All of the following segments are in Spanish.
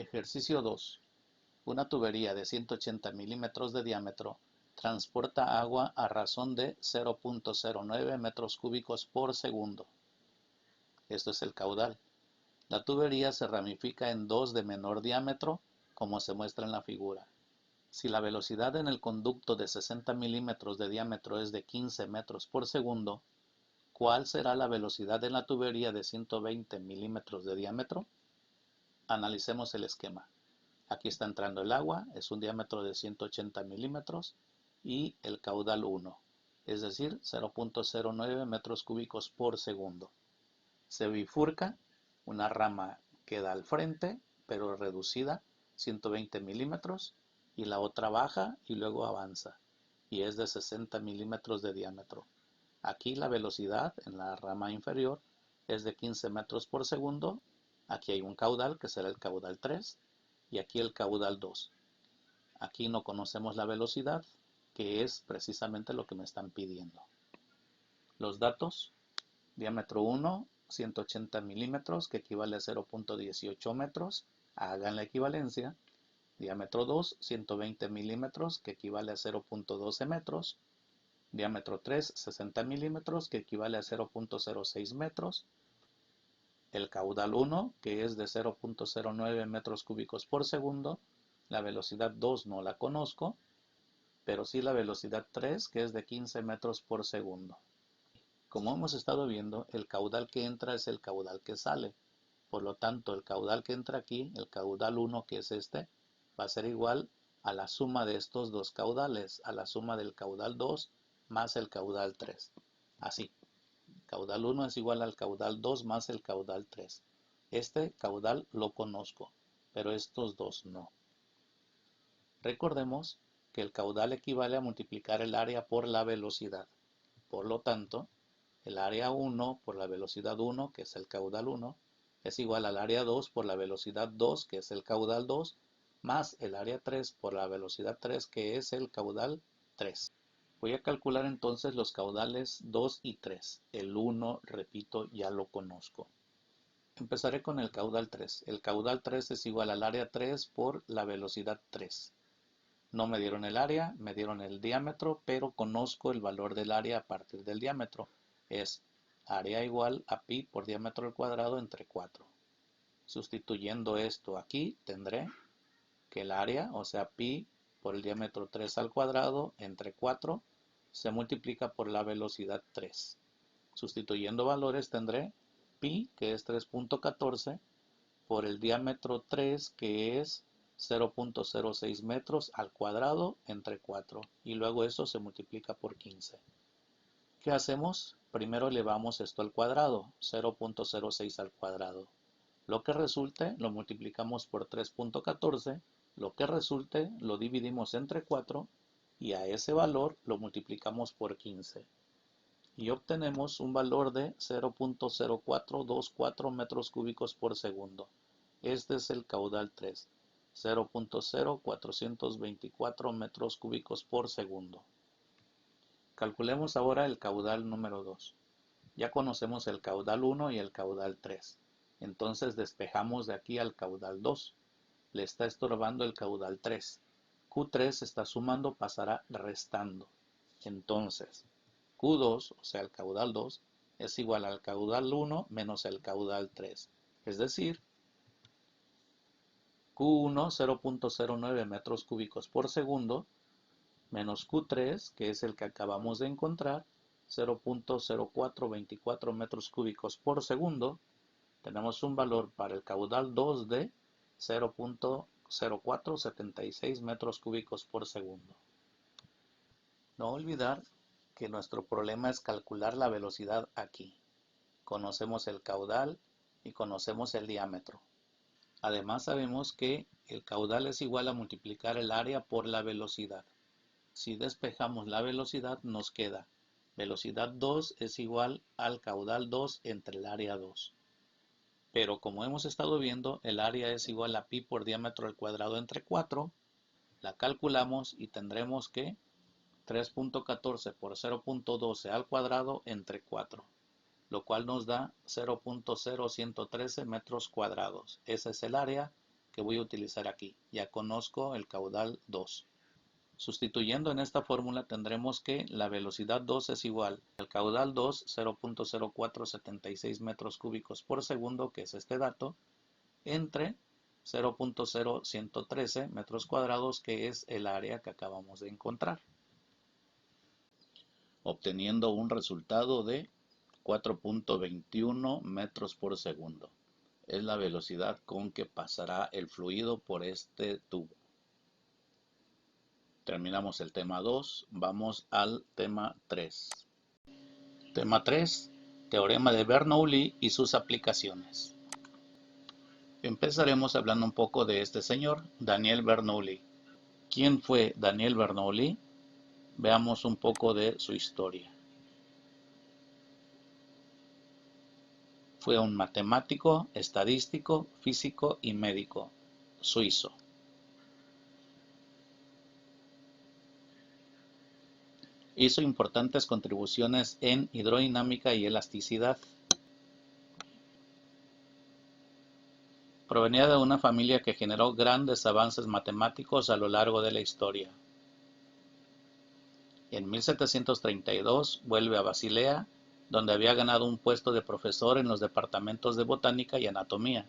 Ejercicio 2. Una tubería de 180 milímetros de diámetro transporta agua a razón de 0.09 metros cúbicos por segundo. Esto es el caudal. La tubería se ramifica en dos de menor diámetro, como se muestra en la figura. Si la velocidad en el conducto de 60 milímetros de diámetro es de 15 metros por segundo, ¿cuál será la velocidad en la tubería de 120 milímetros de diámetro? Analicemos el esquema. Aquí está entrando el agua, es un diámetro de 180 milímetros y el caudal 1, es decir, 0.09 metros cúbicos por segundo. Se bifurca, una rama queda al frente, pero reducida, 120 milímetros, y la otra baja y luego avanza, y es de 60 milímetros de diámetro. Aquí la velocidad en la rama inferior es de 15 metros por segundo, aquí hay un caudal que será el caudal 3, y aquí el caudal 2. Aquí no conocemos la velocidad, que es precisamente lo que me están pidiendo. Los datos: diámetro 1, 180 milímetros, que equivale a 0.18 metros. Hagan la equivalencia. Diámetro 2, 120 milímetros, que equivale a 0.12 metros. Diámetro 3, 60 milímetros, que equivale a 0.06 metros. El caudal 1, que es de 0.09 metros cúbicos por segundo. La velocidad 2 no la conozco, pero sí la velocidad 3, que es de 15 metros por segundo. Como hemos estado viendo, el caudal que entra es el caudal que sale. Por lo tanto, el caudal que entra aquí, el caudal 1, que es este, va a ser igual a la suma de estos dos caudales, a la suma del caudal 2 más el caudal 3. Así, caudal 1 es igual al caudal 2 más el caudal 3. Este caudal lo conozco, pero estos dos no. Recordemos que el caudal equivale a multiplicar el área por la velocidad. Por lo tanto, el área 1 por la velocidad 1, que es el caudal 1, es igual al área 2 por la velocidad 2, que es el caudal 2, más el área 3 por la velocidad 3, que es el caudal 3. Voy a calcular entonces los caudales 2 y 3. El 1, repito, ya lo conozco. Empezaré con el caudal 3. El caudal 3 es igual al área 3 por la velocidad 3. No me dieron el área, me dieron el diámetro, pero conozco el valor del área a partir del diámetro. Es área igual a pi por diámetro al cuadrado entre 4. Sustituyendo esto aquí, tendré que el área, o sea pi por el diámetro 3 al cuadrado entre 4, se multiplica por la velocidad 3. Sustituyendo valores tendré pi, que es 3.14, por el diámetro 3, que es 0.06 metros al cuadrado entre 4, y luego eso se multiplica por 15. ¿Qué hacemos? Primero elevamos esto al cuadrado, 0.06 al cuadrado. Lo que resulte lo multiplicamos por 3.14, lo que resulte lo dividimos entre 4 y a ese valor lo multiplicamos por 15. Y obtenemos un valor de 0.0424 metros cúbicos por segundo. Este es el caudal 3, 0.0424 metros cúbicos por segundo. Calculemos ahora el caudal número 2. Ya conocemos el caudal 1 y el caudal 3. Entonces despejamos de aquí al caudal 2. Le está estorbando el caudal 3. Q3 está sumando, pasará restando. Entonces, Q2, o sea el caudal 2, es igual al caudal 1 menos el caudal 3. Es decir, Q1 0.09 metros cúbicos por segundo menos Q3, que es el que acabamos de encontrar, 0.0424 metros cúbicos por segundo. Tenemos un valor para el caudal 2 de 0.0476 metros cúbicos por segundo. No olvidar que nuestro problema es calcular la velocidad aquí. Conocemos el caudal y conocemos el diámetro. Además sabemos que el caudal es igual a multiplicar el área por la velocidad. Si despejamos la velocidad nos queda velocidad 2 es igual al caudal 2 entre el área 2. Pero como hemos estado viendo, el área es igual a pi por diámetro al cuadrado entre 4. La calculamos y tendremos que 3.14 por 0.12 al cuadrado entre 4, lo cual nos da 0.0113 metros cuadrados. Ese es el área que voy a utilizar aquí. Ya conozco el caudal 2. Sustituyendo en esta fórmula tendremos que la velocidad 2 es igual al caudal 2, 0.0476 metros cúbicos por segundo, que es este dato, entre 0.0113 metros cuadrados, que es el área que acabamos de encontrar, obteniendo un resultado de 4.21 metros por segundo. Es la velocidad con que pasará el fluido por este tubo. Terminamos el tema 2, vamos al tema 3. Tema 3, teorema de Bernoulli y sus aplicaciones. Empezaremos hablando un poco de este señor, Daniel Bernoulli. ¿Quién fue Daniel Bernoulli? Veamos un poco de su historia. Fue un matemático, estadístico, físico y médico suizo. Hizo importantes contribuciones en hidrodinámica y elasticidad. Provenía de una familia que generó grandes avances matemáticos a lo largo de la historia. En 1732 vuelve a Basilea, donde había ganado un puesto de profesor en los departamentos de botánica y anatomía.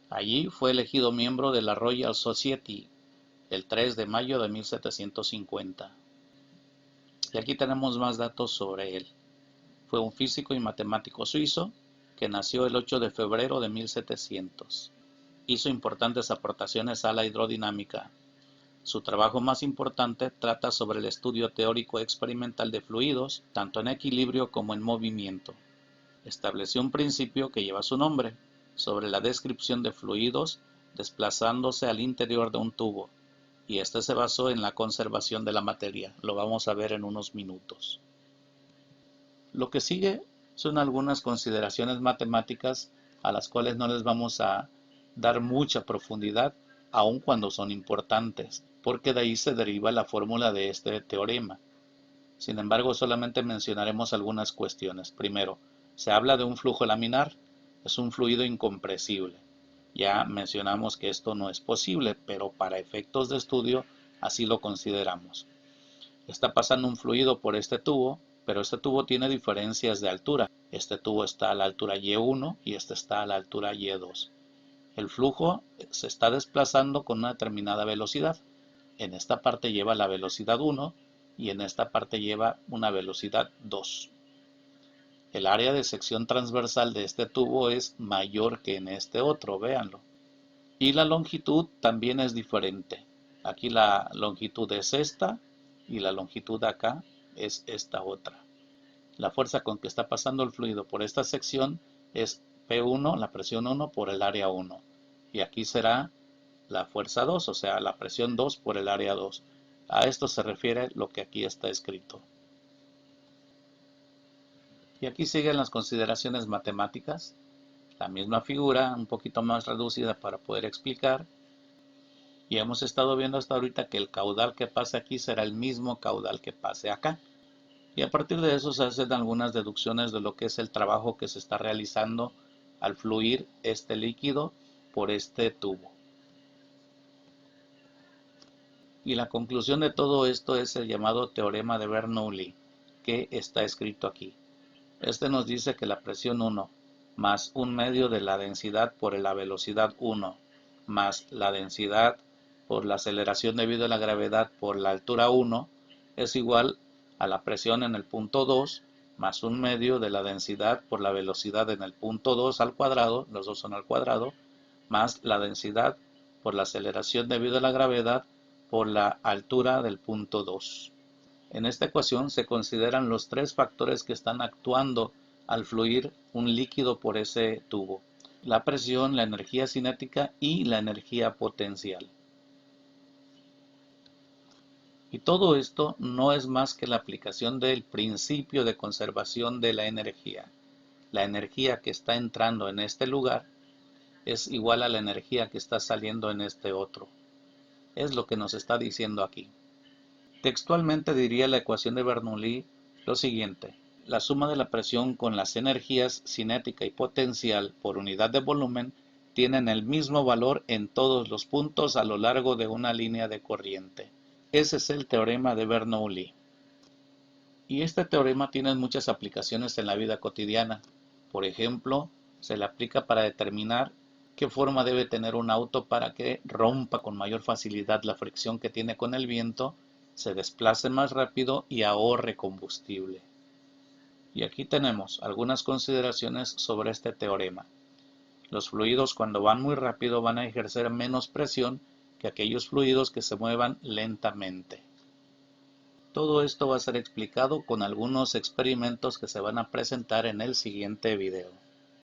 Allí fue elegido miembro de la Royal Society el 3 de mayo de 1750. Y aquí tenemos más datos sobre él. Fue un físico y matemático suizo que nació el 8 de febrero de 1700. Hizo importantes aportaciones a la hidrodinámica. Su trabajo más importante trata sobre el estudio teórico experimental de fluidos, tanto en equilibrio como en movimiento. Estableció un principio que lleva su nombre, sobre la descripción de fluidos desplazándose al interior de un tubo, y este se basó en la conservación de la materia. Lo vamos a ver en unos minutos. Lo que sigue son algunas consideraciones matemáticas a las cuales no les vamos a dar mucha profundidad, aun cuando son importantes, porque de ahí se deriva la fórmula de este teorema. Sin embargo, solamente mencionaremos algunas cuestiones. Primero, se habla de un flujo laminar, es un fluido incompresible. Ya mencionamos que esto no es posible, pero para efectos de estudio así lo consideramos. Está pasando un fluido por este tubo, pero este tubo tiene diferencias de altura. Este tubo está a la altura Y1 y este está a la altura Y2. El flujo se está desplazando con una determinada velocidad. En esta parte lleva la velocidad 1 y en esta parte lleva una velocidad 2. El área de sección transversal de este tubo es mayor que en este otro, véanlo. Y la longitud también es diferente. Aquí la longitud es esta y la longitud acá es esta otra. La fuerza con que está pasando el fluido por esta sección es P1, la presión 1 por el área 1. Y aquí será la fuerza 2, o sea, la presión 2 por el área 2. A esto se refiere lo que aquí está escrito. Y aquí siguen las consideraciones matemáticas. La misma figura, un poquito más reducida para poder explicar. Y hemos estado viendo hasta ahorita que el caudal que pase aquí será el mismo caudal que pase acá. Y a partir de eso se hacen algunas deducciones de lo que es el trabajo que se está realizando al fluir este líquido por este tubo. Y la conclusión de todo esto es el llamado teorema de Bernoulli, que está escrito aquí. Este nos dice que la presión 1 más un medio de la densidad por la velocidad 1 más la densidad por la aceleración debido a la gravedad por la altura 1 es igual a la presión en el punto 2 más un medio de la densidad por la velocidad en el punto 2 al cuadrado, los dos son al cuadrado, más la densidad por la aceleración debido a la gravedad por la altura del punto 2. En esta ecuación se consideran los tres factores que están actuando al fluir un líquido por ese tubo: la presión, la energía cinética y la energía potencial. Y todo esto no es más que la aplicación del principio de conservación de la energía. La energía que está entrando en este lugar es igual a la energía que está saliendo en este otro. Es lo que nos está diciendo aquí. Textualmente diría la ecuación de Bernoulli lo siguiente: La suma de la presión con las energías cinética y potencial por unidad de volumen tienen el mismo valor en todos los puntos a lo largo de una línea de corriente. Ese es el teorema de Bernoulli. Y este teorema tiene muchas aplicaciones en la vida cotidiana. Por ejemplo, se le aplica para determinar qué forma debe tener un auto para que rompa con mayor facilidad la fricción que tiene con el viento, se desplace más rápido y ahorre combustible. Y aquí tenemos algunas consideraciones sobre este teorema. Los fluidos cuando van muy rápido van a ejercer menos presión que aquellos fluidos que se muevan lentamente. Todo esto va a ser explicado con algunos experimentos que se van a presentar en el siguiente video.